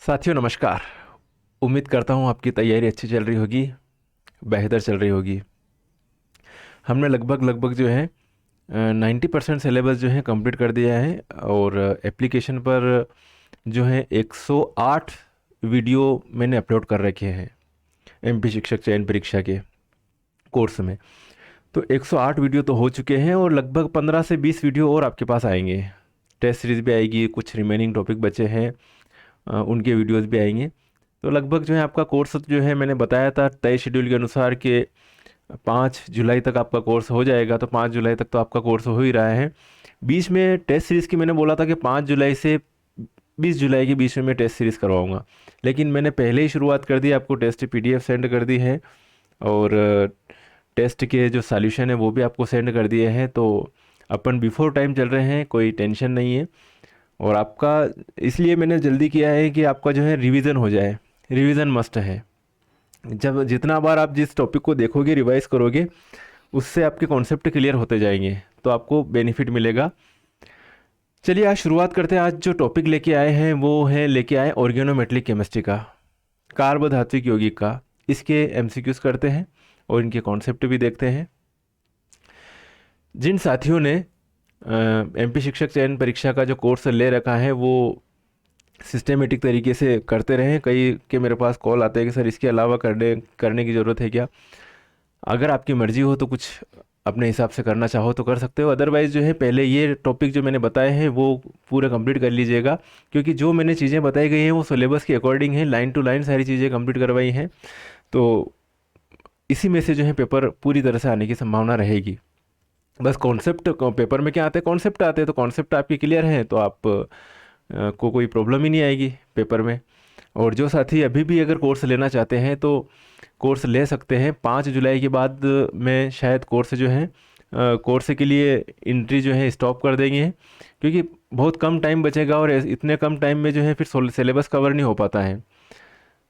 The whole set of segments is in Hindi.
साथियों नमस्कार। उम्मीद करता हूँ आपकी तैयारी अच्छी चल रही होगी, बेहतर चल रही होगी। हमने लगभग जो है 90% सिलेबस जो है कंप्लीट कर दिया है और एप्लीकेशन पर जो है 108 वीडियो मैंने अपलोड कर रखे हैं एमपी शिक्षक चयन परीक्षा के कोर्स में। तो 108 वीडियो तो हो चुके हैं और लगभग 15 से 20 वीडियो और आपके पास आएंगे। टेस्ट सीरीज़ भी आएगी, कुछ रिमेनिंग टॉपिक बचे हैं उनके वीडियोस भी आएंगे। तो लगभग जो है आपका कोर्स जो है मैंने बताया था तय शेड्यूल के अनुसार कि 5 जुलाई तक आपका कोर्स हो जाएगा। तो 5 जुलाई तक तो आपका कोर्स हो ही रहा है। बीच में टेस्ट सीरीज़ की मैंने बोला था कि 5 जुलाई से 20 जुलाई के बीच में मैं टेस्ट सीरीज़ करवाऊँगा, लेकिन मैंने पहले ही शुरुआत कर दी, आपको टेस्ट PDF सेंड कर दी है और टेस्ट के जो सॉल्यूशन है वो भी आपको सेंड कर दिए हैं। तो अपन बिफोर टाइम चल रहे हैं, कोई टेंशन नहीं है। और आपका इसलिए मैंने जल्दी किया है कि आपका जो है रिवीजन हो जाए। रिवीजन मस्ट है। जब जितना बार आप जिस टॉपिक को देखोगे, रिवाइज करोगे, उससे आपके कॉन्सेप्ट क्लियर होते जाएंगे, तो आपको बेनिफिट मिलेगा। चलिए आज शुरुआत करते हैं। आज जो टॉपिक लेके आए हैं वो है लेके आए ऑर्गेनोमेट्रिक केमिस्ट्री का, कार्बधात्विक यौगिक का। इसके MCQs करते हैं और इनके कॉन्सेप्ट भी देखते हैं। जिन साथियों ने MP शिक्षक चयन परीक्षा का जो कोर्स ले रखा है वो सिस्टेमेटिक तरीके से करते रहें। कई के मेरे पास कॉल आते हैं कि सर इसके अलावा करने की ज़रूरत है क्या। अगर आपकी मर्ज़ी हो तो कुछ अपने हिसाब से करना चाहो तो कर सकते हो, अदरवाइज़ जो है पहले ये टॉपिक जो मैंने बताए हैं वो पूरे कंप्लीट कर लीजिएगा, क्योंकि जो मैंने चीज़ें बताई गई हैं वो सिलेबस के अकॉर्डिंग है, लाइन टू लाइन सारी चीज़ें कंप्लीट करवाई हैं। तो इसी में से जो है पेपर पूरी तरह से आने की संभावना रहेगी। बस कॉन्सेप्ट पेपर में क्या आते हैं, कॉन्सेप्ट आते हैं, तो कॉन्सेप्ट आपके क्लियर हैं तो आप को कोई प्रॉब्लम ही नहीं आएगी पेपर में। और जो साथी अभी भी अगर कोर्स लेना चाहते हैं तो कोर्स ले सकते हैं। 5 जुलाई के बाद में शायद कोर्स जो है कोर्स के लिए एंट्री जो है स्टॉप कर देंगे, क्योंकि बहुत कम टाइम बचेगा और इतने कम टाइम में जो है फिर सिलेबस कवर नहीं हो पाता है।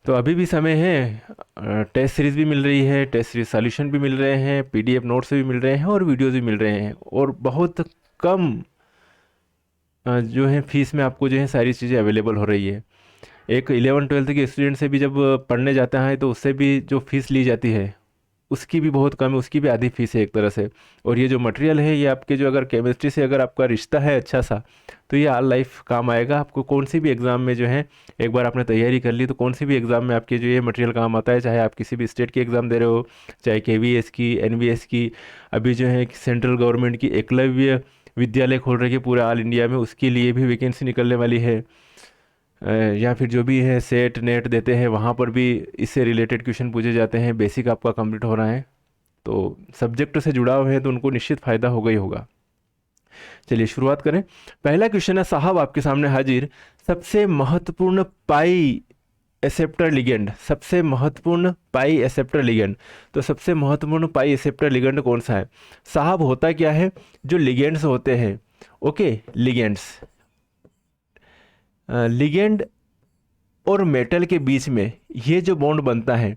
तो अभी भी समय है। टेस्ट सीरीज़ भी मिल रही है, टेस्ट सीरीज सॉल्यूशन भी मिल रहे हैं, PDF नोट्स भी मिल रहे हैं और वीडियोज़ भी मिल रहे हैं, और बहुत कम जो है फीस में आपको जो है सारी चीज़ें अवेलेबल हो रही है। एक 11-12 के स्टूडेंट से भी जब पढ़ने जाता है तो उससे भी जो फ़ीस ली जाती है उसकी भी बहुत कम है, उसकी भी आधी फीस है एक तरह से। और ये जो मटेरियल है ये आपके जो अगर केमिस्ट्री से अगर आपका रिश्ता है अच्छा सा, तो ये ऑल लाइफ काम आएगा आपको। कौन सी भी एग्ज़ाम में जो है एक बार आपने तैयारी कर ली तो कौन सी भी एग्ज़ाम में आपके जो ये मटेरियल काम आता है, चाहे आप किसी भी स्टेट की एग्ज़ाम दे रहे हो, चाहे KVS की, NVS की, अभी जो है सेंट्रल गवर्नमेंट की एकलव्य विद्यालय खोल रही है पूरे ऑल इंडिया में, उसके लिए भी वैकेंसी निकलने वाली है। या फिर जो भी है सेट नेट देते हैं वहाँ पर भी इससे रिलेटेड क्वेश्चन पूछे जाते हैं। बेसिक आपका कंप्लीट हो रहा है तो सब्जेक्ट से जुड़ा हुआ है तो उनको निश्चित फ़ायदा होगा ही होगा। चलिए शुरुआत करें। पहला क्वेश्चन है साहब आपके सामने हाजिर, सबसे महत्वपूर्ण पाई एक्सेप्टर लिगेंड, सबसे महत्वपूर्ण पाई एक्सेप्टर लिगेंड। तो सबसे महत्वपूर्ण पाई एक्सेप्टर लिगेंड कौन सा है साहब? होता क्या है, जो लिगेंड्स होते हैं, ओके, लिगेंड्स, लिगेंड और मेटल के बीच में ये जो बॉन्ड बनता है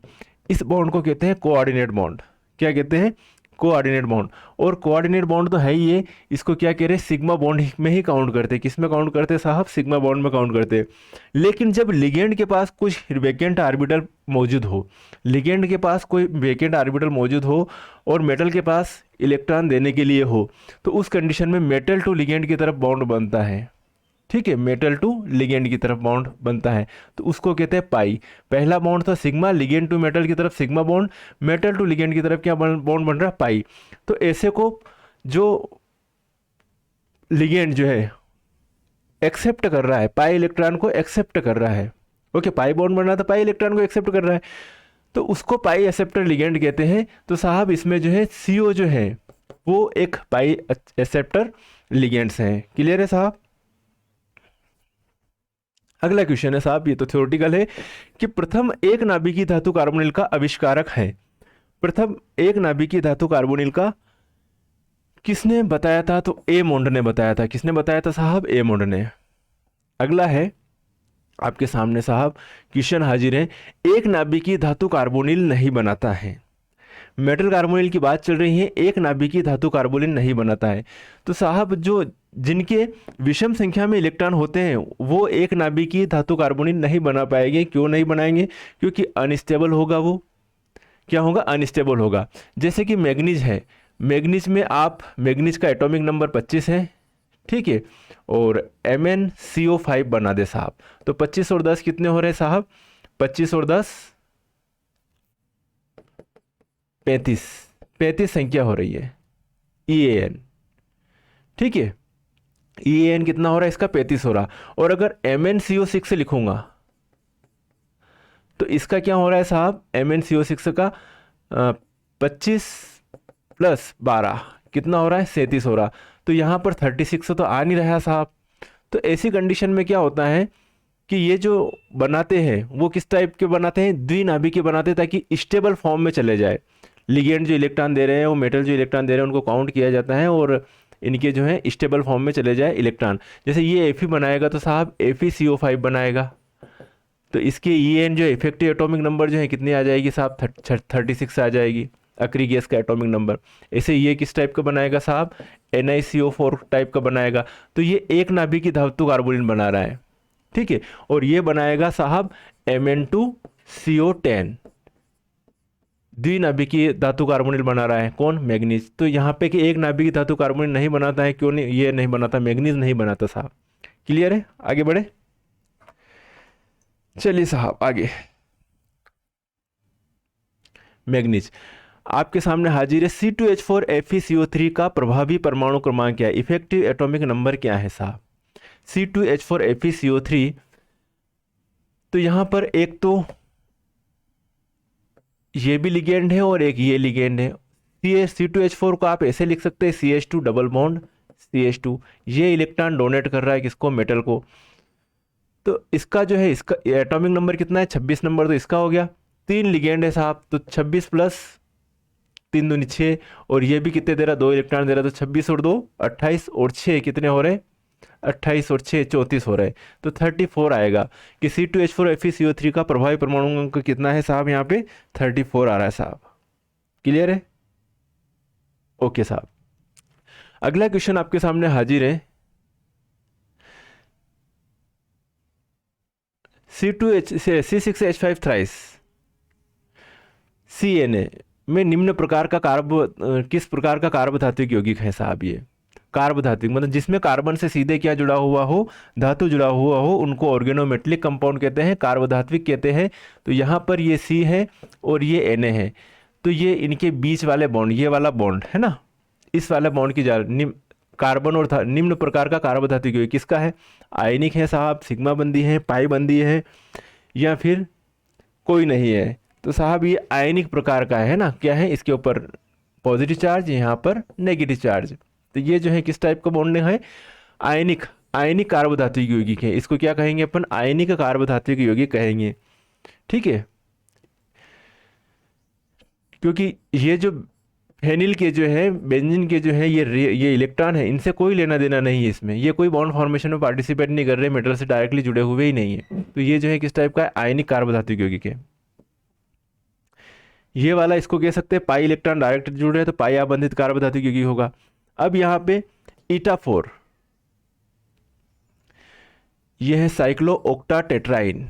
इस बॉन्ड को कहते हैं कोऑर्डिनेट बॉन्ड। क्या कहते हैं? Coordinate bond. और कोऑर्डिनेट बॉन्ड तो है ही ये, इसको क्या कह रहे हैं, सिग्मा बॉन्ड में ही काउंट करते हैं। किस में काउंट करते हैं साहब? सिग्मा बॉन्ड में काउंट करते हैं। लेकिन जब लिगेंड के पास कुछ वैकेंट ऑर्बिटल मौजूद हो, लिगेंड के पास कोई वैकेंट ऑर्बिटल मौजूद हो और मेटल के पास इलेक्ट्रॉन देने के लिए हो, तो उस कंडीशन में मेटल टू लिगेंड की तरफ बॉन्ड बनता है। ठीक है, मेटल टू लिगेंड की तरफ बॉन्ड बनता है, तो उसको कहते हैं पाई। पहला बॉन्ड था सिग्मा, लिगेंड टू मेटल की तरफ sigma bond, metal to ligand की तरफ क्या बॉन्ड बन रहा है? पाई। तो ऐसे को जो लिगेंड जो है एक्सेप्ट कर रहा है, पाई इलेक्ट्रॉन को एक्सेप्ट कर रहा है, ओके, पाई बॉन्ड बन रहा था, पाई इलेक्ट्रॉन को एक्सेप्ट कर रहा है, तो उसको पाई एक्सेप्टर लिगेंड कहते हैं। तो साहब इसमें जो है CO जो है वो एक पाई एक्सेप्टर लिगेंड्स हैं। क्लियर है साहब? अगला क्वेश्चन है साहब, ये तो थ्योरेटिकल है, कि प्रथम एक नाभिकीय धातु कार्बोनिल का आविष्कारक है। प्रथम एक नाभिकीय धातु कार्बोनिल का किसने बताया था? तो एमोंड ने बताया था। किसने बताया था साहब? एमोंड ने। अगला है आपके सामने साहब क्वेश्चन हाजिर है, एक नाभिकीय धातु कार्बोनिल नहीं बनाता है, मेटल कार्बोनिल की बात चल रही है, एक नाभिकीय धातु कार्बोनिल नहीं बनाता है। तो साहब जो जिनके विषम संख्या में इलेक्ट्रॉन होते हैं वो एक नाभिकीय धातु कार्बोनिल नहीं बना पाएंगे। क्यों नहीं बनाएंगे? क्योंकि अनस्टेबल होगा वो। क्या होगा? अनस्टेबल होगा। जैसे कि मैग्नीज है, मैग्नीज में आप मैग्नीज का एटॉमिक नंबर 25 है, ठीक है, और MnCO5 बना दे साहब, तो 25 और 10 कितने हो रहे हैं साहब? 25 और 10 35, 35 संख्या हो रही है EAN, ठीक है। EAN कितना हो रहा है इसका? 35 हो रहा। और अगर MnCO6 से लिखूंगा तो इसका क्या हो रहा है साहब? MnCO6 का 25 प्लस 12 कितना हो रहा है? 37 हो रहा। तो यहाँ पर 36 तो आ नहीं रहा साहब। तो ऐसी कंडीशन में क्या होता है कि ये जो बनाते हैं वो किस टाइप के बनाते हैं? द्विनाभिकीय बनाते हैं, ताकि स्टेबल फॉर्म में चले जाए। लिगेंड जो इलेक्ट्रॉन दे रहे हैं, वो मेटल जो इलेक्ट्रॉन दे रहे हैं, उनको काउंट किया जाता है और इनके जो है स्टेबल फॉर्म में चले जाए इलेक्ट्रॉन। जैसे ये Fe बनाएगा तो साहब FeCO5 बनाएगा, तो इसके EN जो इफेक्टिव एटॉमिक नंबर जो है कितनी आ जाएगी साहब? 36 आ जाएगी, अक्री गैस का एटॉमिक नंबर। ऐसे ये किस टाइप का बनाएगा साहब? NiCO4 टाइप का बनाएगा। तो ये एक नाभिकीय धातु कार्बोनिल बना रहा है, ठीक है। और ये बनाएगा साहब Mn2CO10, द्विनाभिकीय धातु कार्बोनिल बना रहा है। कौन? मैग्नीज। तो यहाँ पे कि एक नाभिकीय धातु कार्बोनिल नहीं बनाता है, क्यों नहीं? ये नहीं बनाता, मैग्नीज नहीं बनाता साहब। क्लियर है? आगे बढ़े, चलिए साहब आगे। मैग्नीज आपके सामने हाजिर है। C2H4FeCO3 का प्रभावी परमाणु क्रमांक क्या है? इफेक्टिव एटॉमिक नंबर क्या है साहब? C2H4FeCO3, तो यहां पर एक तो ये भी लिगेंड है और एक ये लिगेंड है। C2H4 को आप ऐसे लिख सकते हैं CH2 डबल बॉन्ड CH2। ये इलेक्ट्रॉन डोनेट कर रहा है किसको? मेटल को। तो इसका जो है इसका एटॉमिक नंबर कितना है? 26 नंबर। तो इसका हो गया। 3 लिगेंड है साहब, तो 26 प्लस 3 दूनी 6, और ये भी कितने दे रहा? 2 इलेक्ट्रॉन दे रहा। तो 26 और 2 28, और 6 कितने हो रहे? 28 और 6 34 हो रहे। तो 34 आएगा कि C2H4FeCO3 का प्रभावी परमाणु अंक कितना है साहब? यहाँ पे 34 आ रहा है साहब। क्लियर है? ओके साहब। अगला क्वेश्चन आपके सामने हाजिर है। C6H5 थ्राइस CNA में निम्न प्रकार का किस प्रकार का कार्बधात्विक यौगिक है साहब? ये कार्बधात्विक मतलब जिसमें कार्बन से सीधे क्या जुड़ा हुआ हो? धातु जुड़ा हुआ हो, उनको ऑर्गेनोमेटेलिक कंपाउंड कहते हैं, कार्बधात्विक कहते हैं। तो यहाँ पर ये C है और ये Na है, तो ये इनके बीच वाले बॉन्ड, ये वाला बॉन्ड है ना, इस वाले बॉन्ड की कार्बन और निम्न प्रकार का कार्बधात्विक यौगिक किसका है? आयनिक है साहब, सिग्मा बंदी है, पाई बंदी है, या फिर कोई नहीं है? तो साहब ये आयनिक प्रकार का है ना। क्या है? इसके ऊपर पॉजिटिव चार्ज, यहाँ पर नेगेटिव चार्ज। तो ये जो है किस टाइप का बॉन्डिंग है? आयनिक, आयनिक कार्बधात्विक यौगिक है। इसको क्या कहेंगे अपन? आयनिक कार्बधात्विक यौगिक कहेंगे, ठीक है। क्योंकि ये जो फेनिल के जो है, बेंजीन के जो है, ये इलेक्ट्रॉन है, इनसे कोई लेना देना नहीं है इसमें। ये कोई बॉन्ड फॉर्मेशन में पार्टिसिपेट नहीं कर रहे, मेटल से डायरेक्टली जुड़े हुए ही नहीं है। तो ये जो है किस टाइप का? आयनिक कार्बधात्विक यौगिक है। ये वाला इसको कह सकते हैं पाई इलेक्ट्रॉन डायरेक्ट जुड़ रहे हैं, तो पाई आबंधित कार्बधात्विक यौगिक होगा। अब यहाँ पे ईटा4, ये है साइक्लोओक्टाटेट्राइन,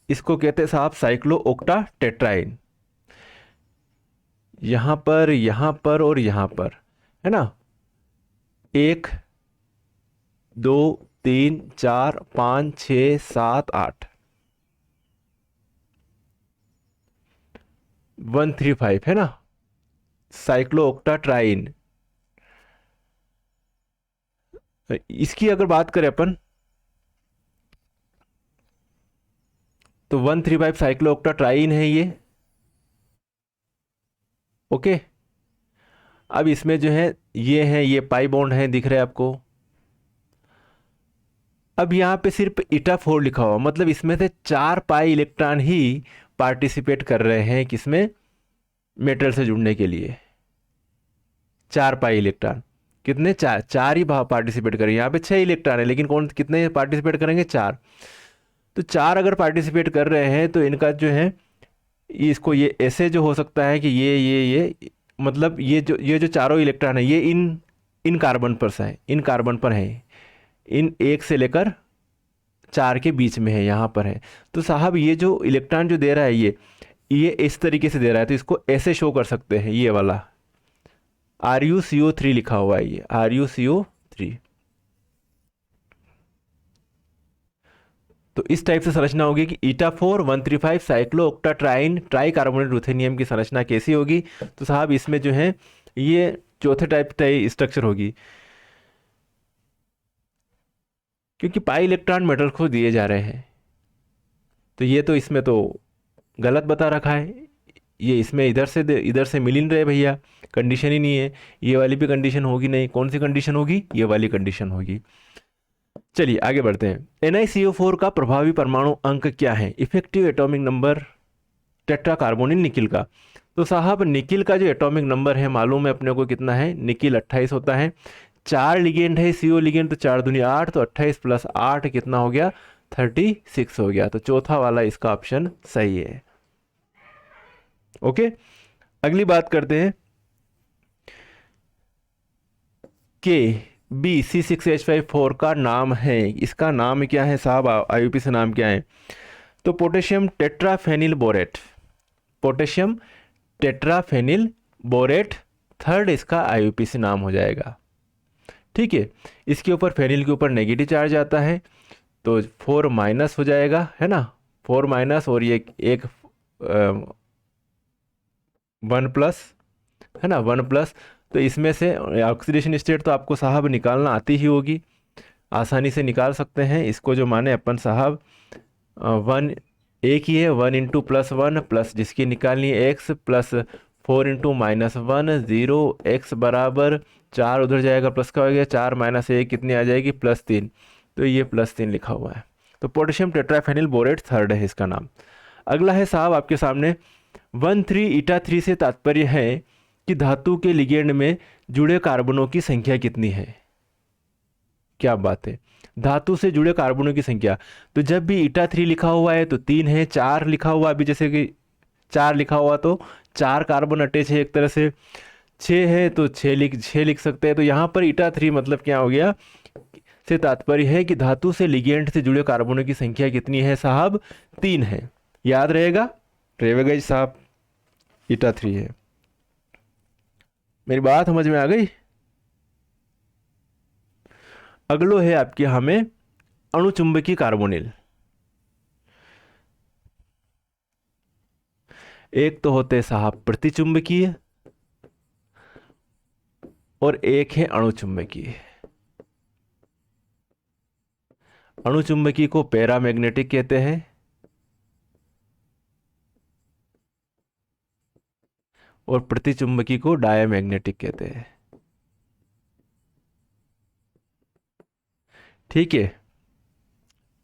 इसको कहते हैं साहब साइक्लोओक्टाटेट्राइन। यहाँ पर और यहाँ पर है ना, 1 2 3 4 5 6 7 8 135 है ना, साइक्लोओक्टाट्राइन। इसकी अगर बात करें अपन तो 135 साइक्लोओक्टाट्राइन है ये। ओके, अब इसमें जो है ये पाई बॉन्ड है, दिख रहा है आपको। अब यहाँ पे सिर्फ ईटा4 लिखा हुआ, मतलब इसमें से 4 पाई इलेक्ट्रॉन ही पार्टिसिपेट कर रहे हैं किसमें? मेटल से जुड़ने के लिए। 4 पाई इलेक्ट्रॉन, कितने? 4 ही पार्टिसिपेट करेंगे। यहाँ पे 6 इलेक्ट्रॉन है, लेकिन कौन कितने पार्टिसिपेट करेंगे? 4। तो 4 अगर पार्टिसिपेट कर रहे हैं तो इनका जो है इसको ये ऐसे जो हो सकता है कि ये मतलब ये जो चारों इलेक्ट्रॉन है ये इन कार्बन पर है, इन कार्बन पर है, इन 1 से लेकर 4 के बीच में है, यहाँ पर है। तो साहब ये जो इलेक्ट्रॉन जो दे रहा है ये इस तरीके से दे रहा है, तो इसको ऐसे शो कर सकते हैं, ये वाला RuCO3 लिखा हुआ है, ये RuCO3। तो इस टाइप से संरचना होगी कि ईटा4 135 साइक्लो ऑक्टाट्राइन ट्राई कार्बोनेट रुथेनियम की संरचना कैसी होगी। तो साहब इसमें जो है ये चौथे टाइप स्ट्रक्चर होगी, क्योंकि पाई इलेक्ट्रॉन मेटल को दिए जा रहे हैं। तो ये तो इसमें तो गलत बता रखा है, ये इसमें इधर से मिल ही नहीं रहे भैया, कंडीशन ही नहीं है। ये वाली भी कंडीशन होगी नहीं, कौन सी कंडीशन होगी, ये वाली कंडीशन होगी। चलिए आगे बढ़ते हैं। NiCO4 का प्रभावी परमाणु अंक क्या है, effective atomic number tetra carbonyl nickel का। तो साहब निकिल का जो एटॉमिक नंबर है मालूम है अपने को कितना है, निकिल 28 होता है। 4 लिगेंड है CO लिगेंड, तो 4 दूनी 8, तो 28 + 8 कितना हो गया, 36 हो गया। तो चौथा वाला इसका ऑप्शन सही है। ओके, अगली बात करते हैं। KB C6H54 का नाम है, इसका नाम क्या है साहब, IUP से नाम क्या है। तो potassium tetraphenyl borate, potassium tetraphenyl borate third इसका IUP से नाम हो जाएगा। ठीक है, इसके ऊपर फेनिल के ऊपर नेगेटिव चार्ज आता है, तो 4- हो जाएगा, है ना, 4- और ये एक 1+, है ना, 1+। तो इसमें से ऑक्सीडेशन स्टेट तो आपको साहब निकालना आती ही होगी, आसानी से निकाल सकते हैं इसको। जो माने अपन साहब 1 एक ही है, 1 × +1 प्लस जिसकी निकालनी है x प्लस 4 × -1 0 x बराबर 4, उधर जाएगा प्लस का हो गया, 4 - 1 कितनी आ जाएगी, +3। तो ये +3 लिखा हुआ है। तो पोटेशियम टेट्राफेनिल बोरेट थर्ड है इसका नाम। अगला है साहब आपके सामने 13 से तात्पर्य है कि धातु के लिगेंड में जुड़े कार्बनों की संख्या कितनी है। क्या बात है, धातु से जुड़े कार्बनों की संख्या। तो जब भी 𝜂3 लिखा हुआ है तो 3 है, 4 लिखा हुआ अभी जैसे कि 4 लिखा हुआ तो 4 कार्बन अटैच है एक तरह से, 6 है तो 6 लिख सकते हैं। तो यहाँ पर 𝜂3 मतलब क्या हो गया, से तात्पर्य है कि धातु से लिगेंड से जुड़े कार्बनों की संख्या कितनी है साहब, 3 है। याद रहेगा साहब, 𝜂3 है। मेरी बात समझ में आ गई। अगलो है आपके हमें अणुचुंबकीय कार्बोनिल। एक तो होते साहब प्रतिचुंबकीय और एक है अणुचुंबकीय। अणुचुंबकीय को पैरामैग्नेटिक कहते हैं और प्रतिचुंबकीय को डायमैग्नेटिक कहते हैं। ठीक है,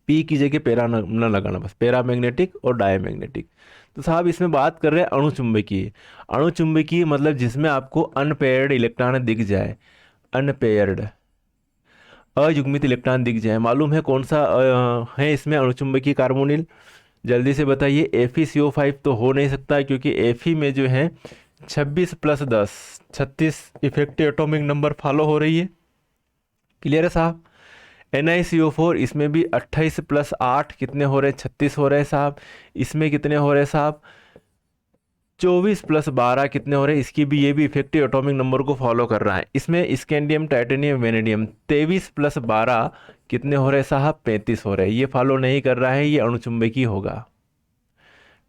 पी की जगह पैरा न लगाना, बस पैरामैग्नेटिक और डायमैग्नेटिक। तो साहब इसमें बात कर रहे हैं अणुचुंबकीय। अणुचुंबकीय मतलब जिसमें आपको अनपेयर्ड इलेक्ट्रॉन दिख जाए, अनपेयर्ड अयुग्मित इलेक्ट्रॉन दिख जाए। मालूम है कौन सा है इसमें अणुचुंबकीय कार्बोनिल, जल्दी से बताइए। FeCO5 तो हो नहीं सकता, क्योंकि Fe में जो है 26 + 10 36 इफेक्टिव एटॉमिक नंबर फॉलो हो रही है। क्लियर है साहब। NiCO4 इसमें भी 28 + 8 कितने हो रहे हैं, 36 हो रहे हैं साहब। इसमें कितने हो रहे हैं साहब, 24 + 12 कितने हो रहे हैं। इसकी भी, ये भी इफेक्टिव एटॉमिक नंबर को फॉलो कर रहा है। इसमें स्कैंडियम टाइटेनियम वेनेडियम 23 + 12 कितने हो रहे हैं साहब, 35 हो रहे हैं। ये फॉलो नहीं कर रहा है, ये अणुचुंबकीय होगा।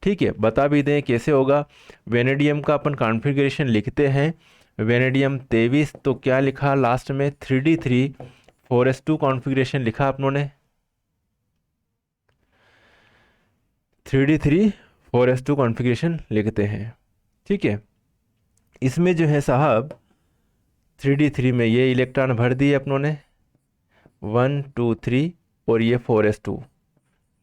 ठीक है, बता भी दें कैसे होगा। वेनेडियम का अपन कॉन्फ़िगरेशन लिखते हैं, वेनेडियम 23, तो क्या लिखा लास्ट में 3d3 4s2 कॉन्फ़िगरेशन लिखा अपनों ने, 3d3 4s2 कॉन्फ़िगरेशन लिखते हैं। ठीक है, इसमें जो है साहब 3d3 में ये इलेक्ट्रॉन भर दिए अपनों ने 1 2 3 और ये 4s2।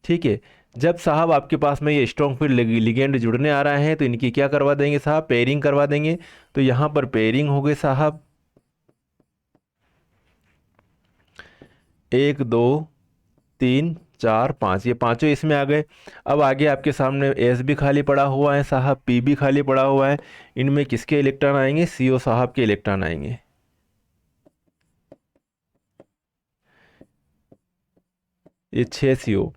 ठीक है, जब साहब आपके पास में ये स्ट्रॉन्ग फील्ड लिगेंड जुड़ने आ रहा है तो इनकी क्या करवा देंगे साहब, पेयरिंग करवा देंगे। तो यहाँ पर पेयरिंग हो गई साहब 1 2 3 4 5, ये पांचों इसमें आ गए। अब आगे आपके सामने एस भी खाली पड़ा हुआ है साहब, पी भी खाली पड़ा हुआ है। इनमें किसके इलेक्ट्रॉन आएंगे? सीओ साहब के इलेक्ट्रॉन आएंगे। ये 6 सीओ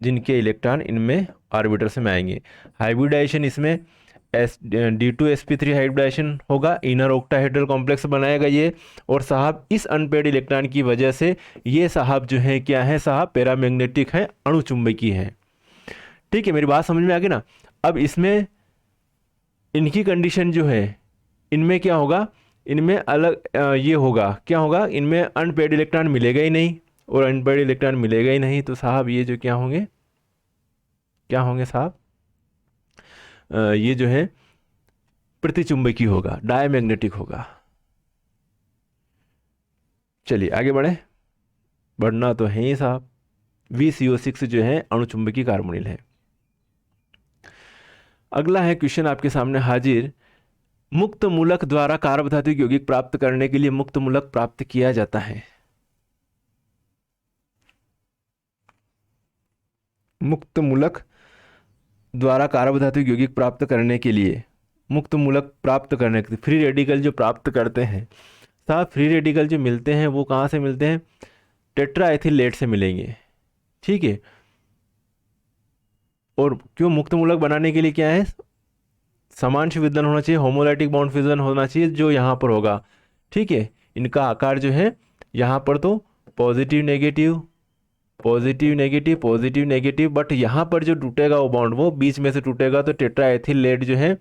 जिनके इलेक्ट्रॉन इनमें ऑर्बिटल्स में आएंगे। हाइब्रिडाइजेशन इसमें D2sp3 हाइब्रिडाइजेशन होगा, इनर ऑक्टाहेड्रल कॉम्प्लेक्स बनाएगा ये। और साहब इस अनपेयर्ड इलेक्ट्रॉन की वजह से ये साहब जो है क्या है साहब? पैरामैग्नेटिक है, अणुचुंबकीय है। ठीक है, मेरी बात समझ में आ गई ना? अब इसमें इनकी कंडीशन जो है, इनमें क्या होगा? इनमें अलग ये होगा, क्या होगा? इनमें अनपेयर्ड इलेक्ट्रॉन मिलेगा ही नहीं, और अनपेयर्ड इलेक्ट्रॉन मिलेगा ही नहीं, तो साहब ये जो क्या होंगे, क्या होंगे साहब? ये जो है प्रतिचुंबकीय होगा, डायमैग्नेटिक होगा। चलिए आगे बढ़े, बढ़ना तो है ही साहब। VCO6 जो है अणुचुंबकीय कार्बोनिल है। अगला है क्वेश्चन आपके सामने हाजिर। मुक्त मूलक द्वारा कार्बधातुक यौगिक प्राप्त करने के लिए मुक्त मूलक प्राप्त किया जाता है। मुक्त मूलक द्वारा कार्बधातुक यौगिक प्राप्त करने के लिए, मुक्त मूलक प्राप्त करने के लिए फ्री रेडिकल जो प्राप्त करते हैं साहब, फ्री रेडिकल जो मिलते हैं वो कहाँ से मिलते हैं? टेट्राएथिलेट से मिलेंगे। ठीक है, और क्यों? मुक्त मूलक बनाने के लिए क्या है? समान विदलन होना चाहिए, होमोलाइटिक बॉन्ड फिजन होना चाहिए, जो यहाँ पर होगा। ठीक है, इनका आकार जो है यहाँ पर तो positive negative, positive negative, positive negative, but यहाँ पर जो टूटेगा वो बॉन्ड वो बीच में से टूटेगा, तो टेट्राएथिलेट जो है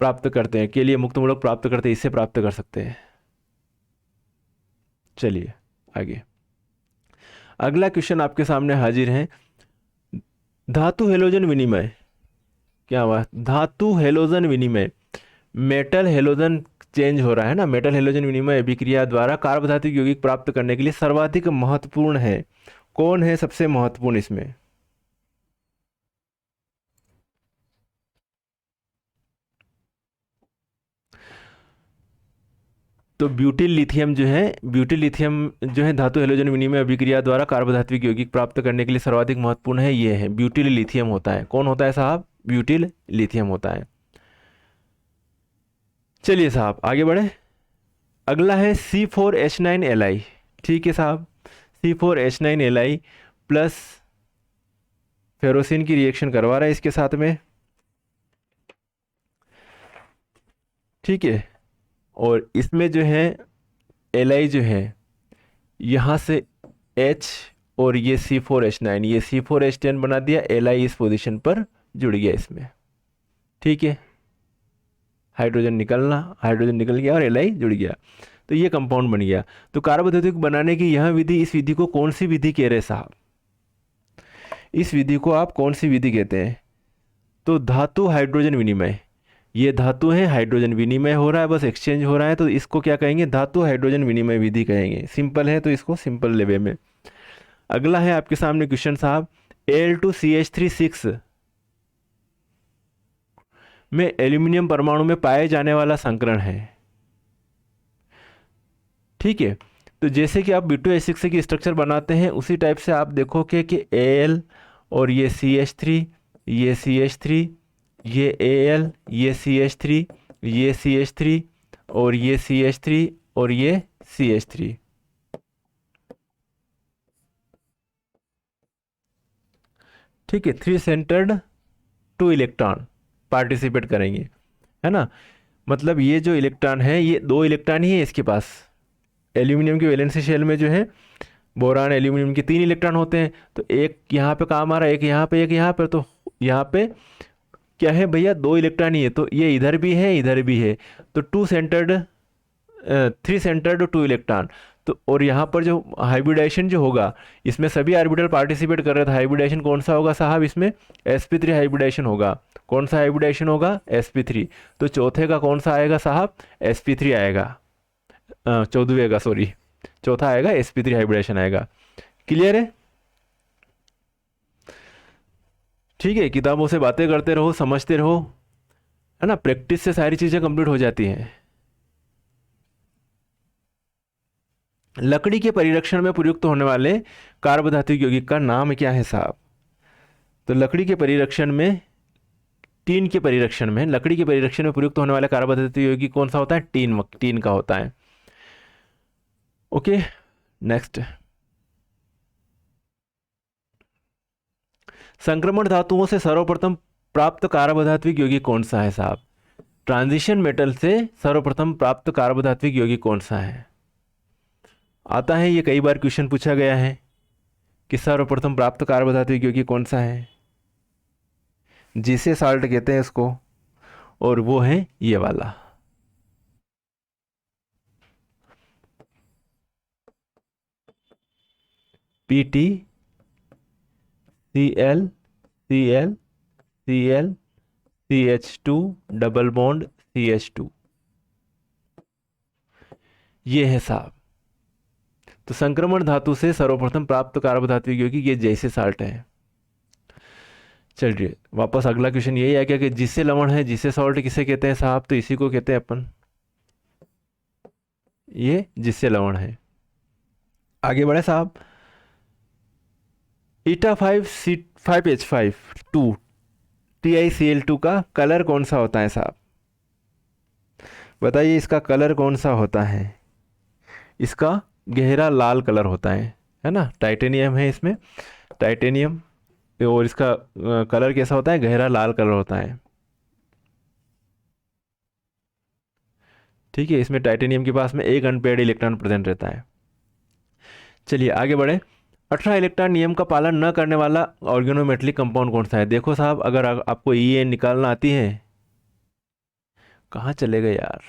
प्राप्त करते हैं के लिए मुक्त मूलक प्राप्त करते हैं, इससे प्राप्त कर सकते हैं। चलिए आगे, अगला क्वेश्चन आपके सामने हाजिर है। धातु हेलोजन विनिमय, क्या हुआ? धातु हेलोजन विनिमय, मेटल हेलोजन चेंज हो रहा है ना, मेटल हेलोजन विनिमय अभिक्रिया द्वारा कार्बधातुक यौगिक प्राप्त करने के लिए सर्वाधिक महत्वपूर्ण है। कौन है सबसे महत्वपूर्ण इसमें? तो ब्यूटिल लिथियम जो है, ब्यूटिल लिथियम जो है धातु हेलोजन विनिमय अभिक्रिया द्वारा कार्बधातुक यौगिक प्राप्त करने के लिए सर्वाधिक महत्वपूर्ण है, ये है ब्यूटिल लिथियम होता है। कौन होता है साहब? ब्यूटिल लिथियम होता है। चलिए साहब आगे बढ़े, अगला है C4H9Li। ठीक है साहब, C4H9Li प्लस फेरोसिन की रिएक्शन करवा रहा है इसके साथ में। ठीक है, और इसमें जो है Li जो है यहाँ से H और ये C4H9, ये C4H10 बना दिया, Li इस पोजीशन पर जुड़ गया इसमें। ठीक है, हाइड्रोजन निकलना, हाइड्रोजन निकल गया और Li जुड़ गया, तो ये कंपाउंड बन गया। तो कार्बोधातुक बनाने की यह विधि, इस विधि को कौन सी विधि कह रहे साहब? इस विधि को आप कौन सी विधि कहते हैं? तो धातु हाइड्रोजन विनिमय, ये धातु है, हाइड्रोजन विनिमय हो रहा है, बस एक्सचेंज हो रहा है, तो इसको क्या कहेंगे? धातु हाइड्रोजन विनिमय विधि कहेंगे। सिंपल है तो इसको सिंपल लेवे में। अगला है आपके सामने क्वेश्चन साहब, Al2CH36 में एल्यूमिनियम परमाणु में पाए जाने वाला संकरण है। ठीक है, तो जैसे कि आप B2H6 की स्ट्रक्चर बनाते हैं उसी टाइप से आप देखोगे कि Al और ये CH3, ये CH3, ये Al, ये CH3, ये CH3 और ये CH3 और ये CH3। ठीक है, 3 सेंटर्ड 2 इलेक्ट्रॉन पार्टिसिपेट करेंगे, है ना? मतलब ये जो इलेक्ट्रॉन है, ये 2 इलेक्ट्रॉन ही है इसके पास। एल्यूमिनियम के वैलेंसी शेल में जो है बोरान एल्यूमिनियम के 3 इलेक्ट्रॉन होते हैं, तो एक यहाँ पे काम आ रहा है, एक यहाँ पे, एक यहाँ पे, तो यहाँ पे क्या है भैया? 2 इलेक्ट्रॉन ही है, तो ये इधर भी है, इधर भी है, तो 2 सेंटर्ड 3 सेंटर्ड 2 इलेक्ट्रॉन। तो और यहाँ पर जो हाइब्रिडाइजेशन जो होगा, इसमें सभी ऑर्बिटल पार्टिसिपेट कर रहे थे। हाइब्रिडाइजेशन कौन सा होगा साहब? इसमें sp3 हाइब्रिडाइजेशन होगा। कौन सा हाइब्रिडाइजेशन होगा? sp3। तो चौथे का कौन सा आएगा साहब? sp3 आएगा, 14वें का, सॉरी, चौथा आएगा sp3 हाइब्रिडाइजेशन आएगा। क्लियर है? ठीक है, किताबों से बातें करते रहो, समझते रहो, है ना? प्रैक्टिस से सारी चीज़ें कंप्लीट हो जाती हैं, लकड़ी के परिरक्षण में प्रयुक्त होने वाले कार्बधातुक यौगिक का नाम क्या है साहब? तो लकड़ी के परिरक्षण में, टीन के परिरक्षण में, लकड़ी के परिरक्षण में प्रयुक्त होने वाला कार्बधातुक यौगिक कौन सा होता है? टीन का होता है। Okay, next. संक्रमण धातुओं से सर्वप्रथम प्राप्त कार्बधात्विक यौगिक कौन सा है साहब? ट्रांजिशन मेटल से सर्वप्रथम प्राप्त कार्बधात्विक यौगिक कौन सा है? आता है, ये कई बार क्वेश्चन पूछा गया है कि सर्वप्रथम प्राप्त कार्बधात्विक यौगिक कौन सा है? जिसे साल्ट कहते हैं इसको, और वो है ये वाला। PT Cl Cl Cl CH2 double bond CH2, ये है साहब। तो संक्रमण धातु से सर्वप्रथम प्राप्त कार्बधात्विक यौगिक ये जैसे साल्ट है। चलिए वापस अगला क्वेश्चन यही आ गया कि जिससे लवण है, जिससे सॉल्ट किसे कहते हैं साहब? तो इसी को कहते हैं अपन, ये जिससे लवण है। आगे बढ़े साहब। ईटा 5C5H5 TiCl2 का कलर कौन सा होता है साहब? बताइए इसका कलर कौन सा होता है? इसका गहरा लाल कलर होता है ना? टाइटेनियम है इसमें, टाइटेनियम, और इसका कलर कैसा होता है? गहरा लाल कलर होता है। ठीक है, इसमें टाइटेनियम के पास में एक अनपेयर्ड इलेक्ट्रॉन प्रेजेंट रहता है। चलिए आगे बढ़े। 18 इलेक्ट्रॉन नियम का पालन न करने वाला ऑर्गेनोमेटलिक कंपाउंड कौन सा है? देखो साहब, अगर आपको EN निकालना आती है, कहाँ चले गए यार,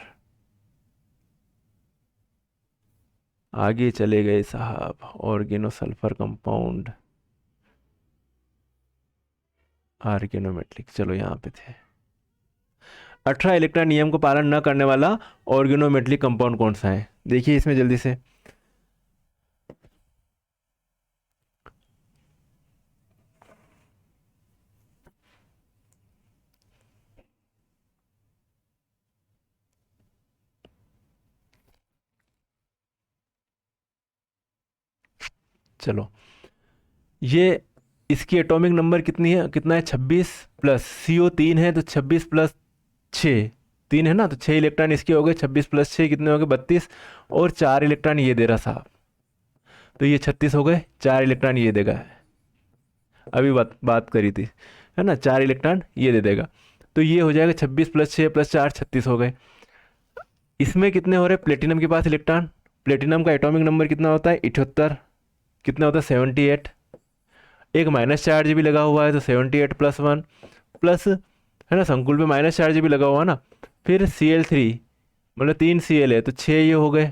आगे चले गए साहब। ऑर्गेनोसल्फर कंपाउंड, ऑर्गेनोमेटलिक, चलो यहाँ पे थे। 18 इलेक्ट्रॉन नियम को पालन न करने वाला ऑर्गेनोमेटलिक कंपाउंड कौन सा है? देखिए इसमें जल्दी से। चलो, ये इसकी एटॉमिक नंबर कितना है? 26 प्लस CO3 है तो 26 प्लस 6, 3 है ना, तो 6 इलेक्ट्रॉन इसके हो गए। 26 प्लस 6 कितने हो गए? 32, और 4 इलेक्ट्रॉन ये दे रहा साहब, तो ये 36 हो गए। 4 इलेक्ट्रॉन ये देगा, अभी बात करी थी, है ना? 4 इलेक्ट्रॉन ये दे देगा, तो ये हो जाएगा 26 प्लस 6 प्लस 4, 36 हो गए। इसमें कितने हो रहे? प्लेटिनम के पास इलेक्ट्रॉन, प्लेटिनम का एटॉमिक नंबर कितना होता है? 78। कितना होता है? 78। एक माइनस चार्ज भी लगा हुआ है, तो 78 प्लस 1 प्लस, है ना, संकुल पे माइनस चार्ज भी लगा हुआ है ना। फिर Cl3, मतलब 3 Cl है तो 6 ये हो गए,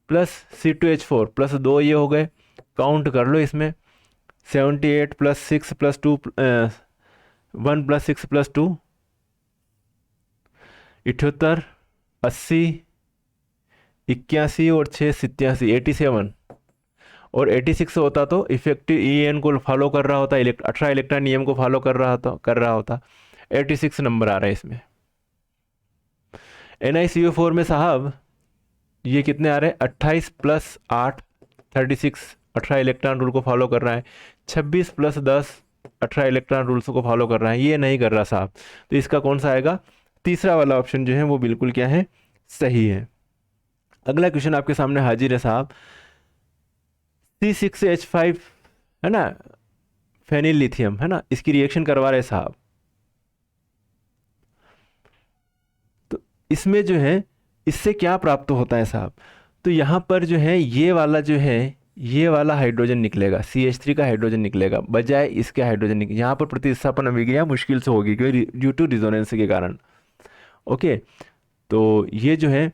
प्लस C2H4 प्लस 2 ये हो गए। काउंट कर लो इसमें, 78 प्लस 6 प्लस 2, 1 प्लस 6 प्लस 2, 78, 80, 81 और 6 87, 87, और 86 होता तो इफेक्टिव EN को फॉलो कर रहा होता, 18 इलेक्ट्रॉन नियम को फॉलो कर रहा होता। 86 नंबर आ रहा है इसमें। NiCO4 में साहब ये कितने आ रहे हैं? 28 प्लस 8, 36, 18 इलेक्ट्रॉन रूल को फॉलो कर रहा है। 26 प्लस 10, 18 इलेक्ट्रॉन रूल्स को फॉलो कर रहा है, ये नहीं कर रहा साहब। तो इसका कौन सा आएगा? तीसरा वाला ऑप्शन जो है वो बिल्कुल क्या है? सही है। अगला क्वेश्चन आपके सामने हाजिर है साहब। C6H5 है ना, फेनिल लिथियम, है ना, इसकी रिएक्शन करवा रहे साहब। तो इसमें जो है, इससे क्या प्राप्त होता है साहब? तो यहाँ पर जो है ये वाला जो है, ये वाला हाइड्रोजन निकलेगा, CH3 का हाइड्रोजन निकलेगा, बजाय इसके हाइड्रोजन निकले। यहाँ पर प्रतिस्थापन अभिक्रिया मुश्किल से होगी, क्योंकि ड्यू टू रिजोनेंस के कारण। ओके, तो ये जो है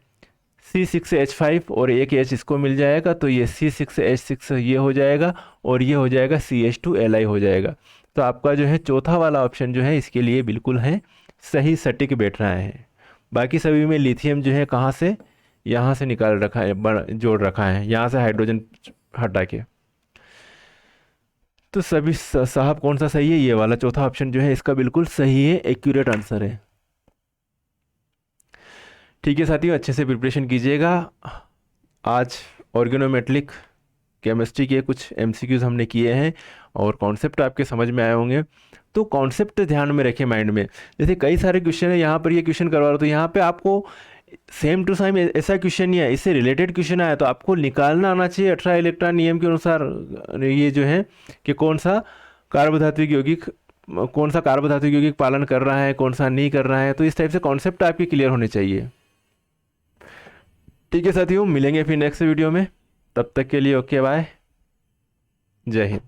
C6H5 और एक H इसको मिल जाएगा, तो ये C6H6 ये हो जाएगा, और ये हो जाएगा CH2Li हो जाएगा। तो आपका जो है चौथा वाला ऑप्शन जो है इसके लिए बिल्कुल है सही, सटीक बैठ रहा है। बाकी सभी में लिथियम जो है कहाँ से? यहाँ से निकाल रखा है, जोड़ रखा है, यहाँ से हाइड्रोजन हटा के। तो सभी साहब कौन सा सही है? ये वाला चौथा ऑप्शन जो है इसका बिल्कुल सही है, एक्यूरेट आंसर है। ठीक है साथियों, अच्छे से प्रिपरेशन कीजिएगा। आज ऑर्गेनोमेट्रिक केमिस्ट्री के कुछ एमसीक्यूज हमने किए हैं और कॉन्सेप्ट आपके समझ में आए होंगे। तो कॉन्सेप्ट ध्यान में रखें माइंड में। जैसे कई सारे क्वेश्चन है, यहाँ पर ये क्वेश्चन करवा रहा, तो यहाँ पे आपको सेम टू सेम ऐसा क्वेश्चन नहीं है, इससे रिलेटेड क्वेश्चन आया तो आपको निकालना आना चाहिए 18 इलेक्ट्रॉन नियम के अनुसार ये जो है कि कौन सा कार्बोधात्विक यौगिक पालन कर रहा है, कौन सा नहीं कर रहा है। तो इस टाइप से कॉन्सेप्ट आपके क्लियर होने चाहिए। ठीक है साथियों, मिलेंगे फिर नेक्स्ट वीडियो में। तब तक के लिए ओके बाय, जय हिंद।